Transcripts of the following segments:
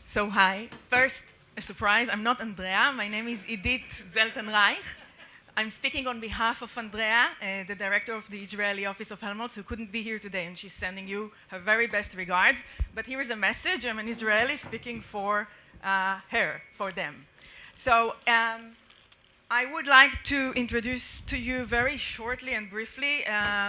So hi, first a surprise, I'm not Andrea, my name is Idit Zeltenreich. I'm speaking on behalf of Andrea, the director of the Israeli office of Helft, who couldn't be here today, and she's sending you her very best regards. But here is a message, I'm an Israeli speaking for her, for them. So I would like to introduce to you very shortly and briefly,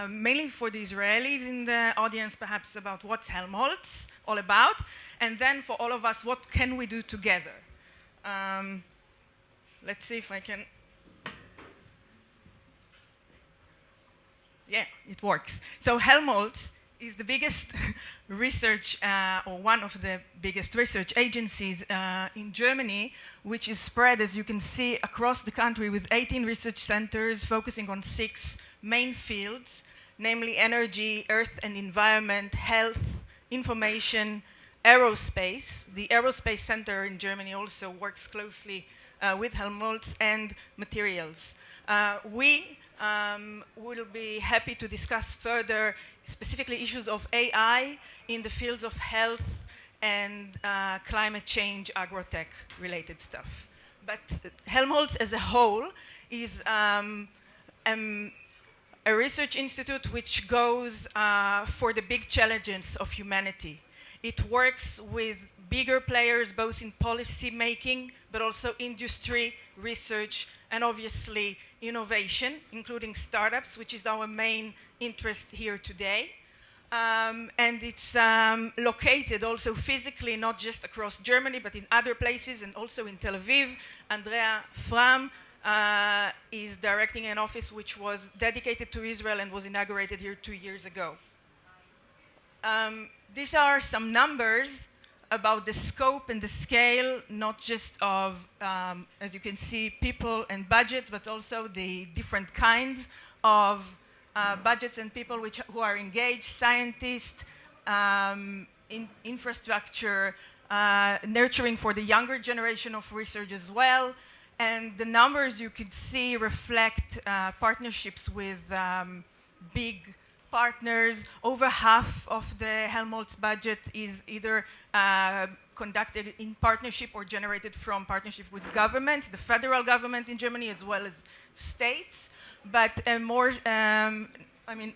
mainly for the Israelis in the audience, perhaps about what's Helmholtz all about, and then for all of us, what can we do together? Let's see if I can. Yeah, it works. So Helmholtz is the biggest research, or one of the biggest research agencies in Germany, which is spread, as you can see, across the country with 18 research centers focusing on 6 main fields, namely energy, earth and environment, health, information, aerospace. The Aerospace Center in Germany also works closely with Helmholtz, and materials. We will be happy to discuss further, specifically issues of AI in the fields of health and climate change, agrotech related stuff. But Helmholtz as a whole is a research institute which goes for the big challenges of humanity. It works with bigger players, both in policy making, but also industry, research, and obviously innovation, including startups, which is our main interest here today. And it's located also physically, not just across Germany, but in other places, and also in Tel Aviv. Andrea Fram is directing an office which was dedicated to Israel and was inaugurated here 2 years ago. These are some numbers about the scope and the scale, not just of, as you can see, people and budgets, but also the different kinds of budgets and people who are engaged, scientists, infrastructure, nurturing for the younger generation of research as well. And the numbers you could see reflect partnerships with big partners. Over half of the Helmholtz budget is either conducted in partnership or generated from partnership with government, the federal government in Germany, as well as states. But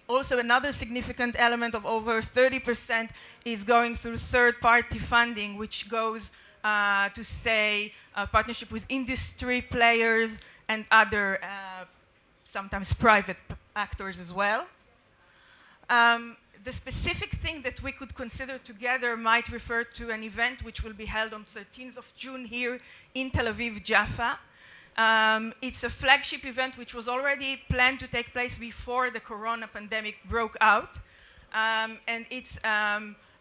also another significant element of over 30% is going through third-party funding, which goes to, say, partnership with industry players and other, sometimes private actors as well. The specific thing that we could consider together might refer to an event which will be held on 13th of June here in Tel Aviv, Jaffa. It's a flagship event which was already planned to take place before the corona pandemic broke out. And it's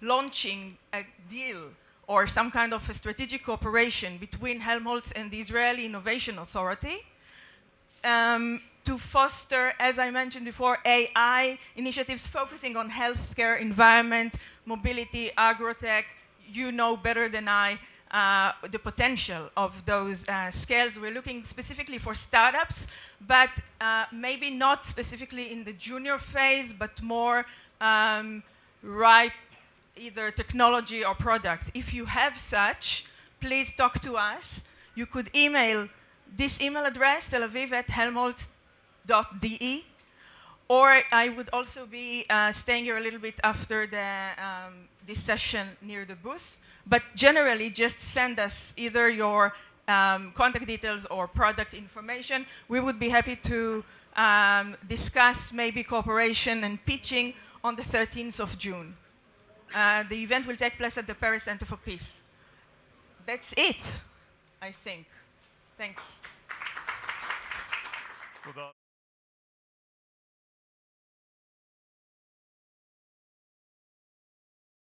launching a deal or some kind of a strategic cooperation between Helmholtz and the Israeli Innovation Authority to foster, as I mentioned before, AI initiatives focusing on healthcare, environment, mobility, agrotech. You know better than I the potential of those scales. We're looking specifically for startups, but maybe not specifically in the junior phase, but more ripe, either technology or product. If you have such, please talk to us. You could email this email address, telaviv@helmholtz.de, or I would also be staying here a little bit after this session near the booth. But generally, just send us either your contact details or product information. We would be happy to discuss maybe cooperation and pitching on the 13th of June. The event will take place at the Paris Center for Peace. That's it, I think. Thanks.